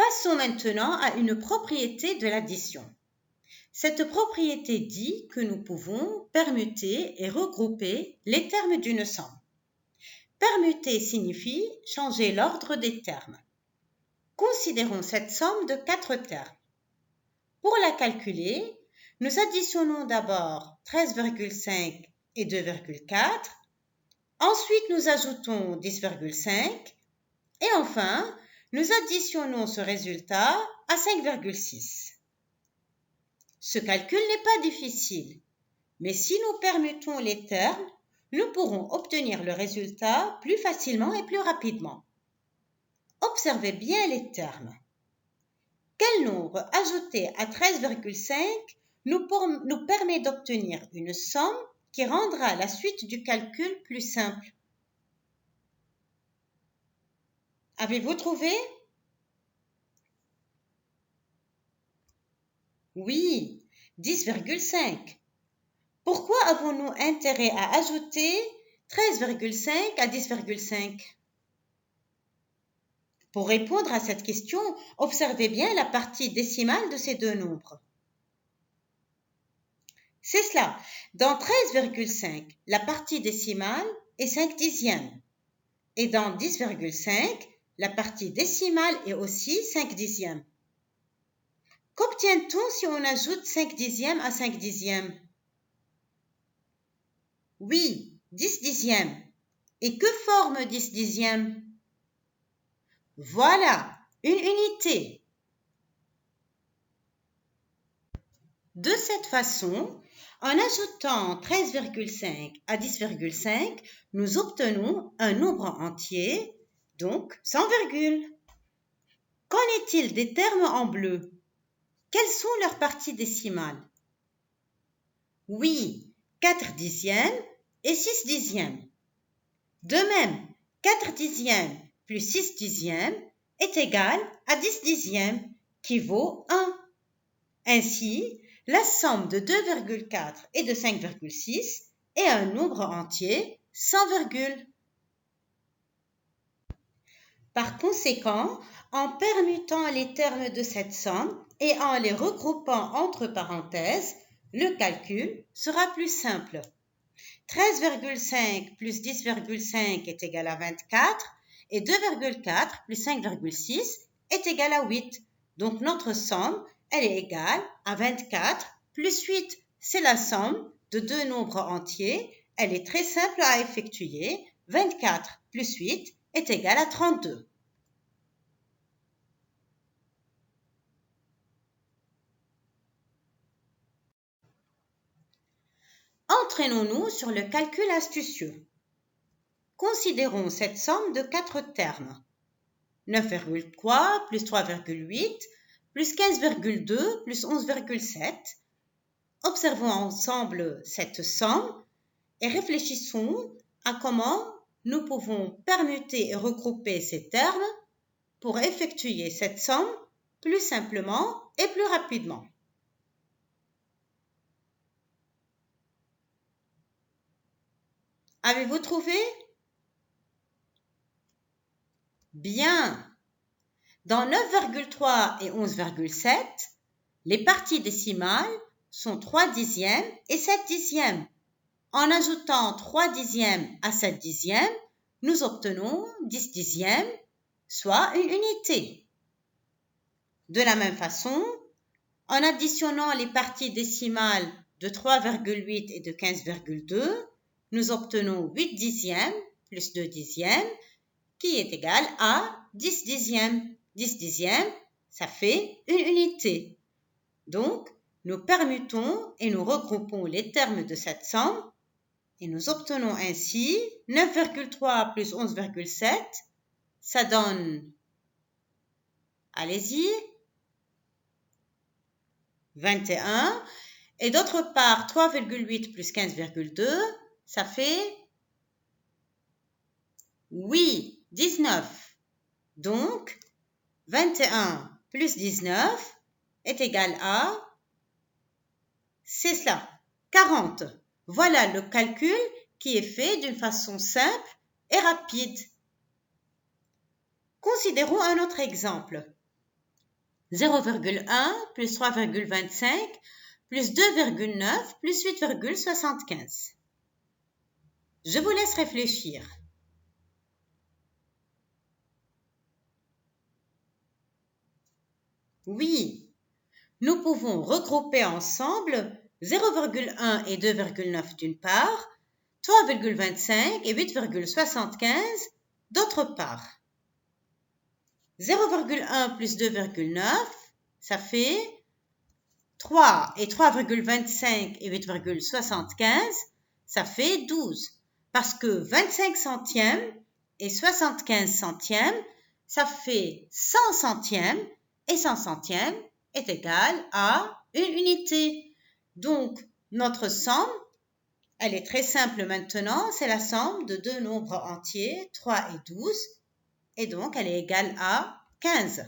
Passons maintenant à une propriété de l'addition. Cette propriété dit que nous pouvons permuter et regrouper les termes d'une somme. Permuter signifie changer l'ordre des termes. Considérons cette somme de 4 termes. Pour la calculer, nous additionnons d'abord 13,5 et 2,4. Ensuite, nous ajoutons 10,5. Et enfin, nous additionnons ce résultat à 5,6. Ce calcul n'est pas difficile, mais si nous permutons les termes, nous pourrons obtenir le résultat plus facilement et plus rapidement. Observez bien les termes. Quel nombre ajouté à 13,5 nous permet d'obtenir une somme qui rendra la suite du calcul plus simple? Avez-vous trouvé? Oui, 10,5. Pourquoi avons-nous intérêt à ajouter 13,5 à 10,5? Pour répondre à cette question, observez bien la partie décimale de ces deux nombres. C'est cela. Dans 13,5, la partie décimale est 5 dixièmes. Et dans 10,5, la partie décimale est aussi 5 dixièmes. Qu'obtient-on si on ajoute 5 dixièmes à 5 dixièmes? Oui, 10 dixièmes. Et que forme 10 dixièmes? Voilà, une unité. De cette façon, en ajoutant 13,5 à 10,5, nous obtenons un nombre entier, donc sans virgule. Qu'en est-il des termes en bleu? Quelles sont leurs parties décimales? Oui, 4 dixièmes et 6 dixièmes. De même, 4 dixièmes plus 6 dixièmes est égal à 10 dixièmes, qui vaut 1. Ainsi, la somme de 2,4 et de 5,6 est un nombre entier sans virgule. Par conséquent, en permutant les termes de cette somme et en les regroupant entre parenthèses, le calcul sera plus simple. 13,5 plus 10,5 est égal à 24 et 2,4 plus 5,6 est égal à 8. Donc notre somme, elle est égale à 24 plus 8. C'est la somme de deux nombres entiers. Elle est très simple à effectuer. 24 plus 8 est égal à 32. Entraînons-nous sur le calcul astucieux. Considérons cette somme de 4 termes. 9,3 plus 3,8 plus 15,2 plus 11,7. Observons ensemble cette somme et réfléchissons à comment nous pouvons permuter et regrouper ces termes pour effectuer cette somme plus simplement et plus rapidement. Avez-vous trouvé? Bien! Dans 9,3 et 11,7, les parties décimales sont 3 dixièmes et 7 dixièmes. En ajoutant 3 dixièmes à 7 dixièmes, nous obtenons 10 dixièmes, soit une unité. De la même façon, en additionnant les parties décimales de 3,8 et de 15,2, nous obtenons 8 dixièmes plus 2 dixièmes, qui est égal à 10 dixièmes. 10 dixièmes, ça fait une unité. Donc, nous permutons et nous regroupons les termes de cette somme et nous obtenons ainsi 9,3 plus 11,7, ça donne, allez-y, 21. Et d'autre part, 3,8 plus 15,2, ça fait, oui, 19. Donc, 21 plus 19 est égal à, c'est cela, 40. Voilà le calcul qui est fait d'une façon simple et rapide. Considérons un autre exemple. 0,1 plus 3,25 plus 2,9 plus 8,75. Je vous laisse réfléchir. Oui, nous pouvons regrouper ensemble 0,1 et 2,9 d'une part, 3,25 et 8,75 d'autre part. 0,1 plus 2,9, ça fait 3 et 3,25 et 8,75, ça fait 12. Parce que 25 centièmes et 75 centièmes, ça fait 100 centièmes et 100 centièmes est égal à une unité. Donc, notre somme, elle est très simple maintenant, c'est la somme de deux nombres entiers, 3 et 12, et donc elle est égale à 15.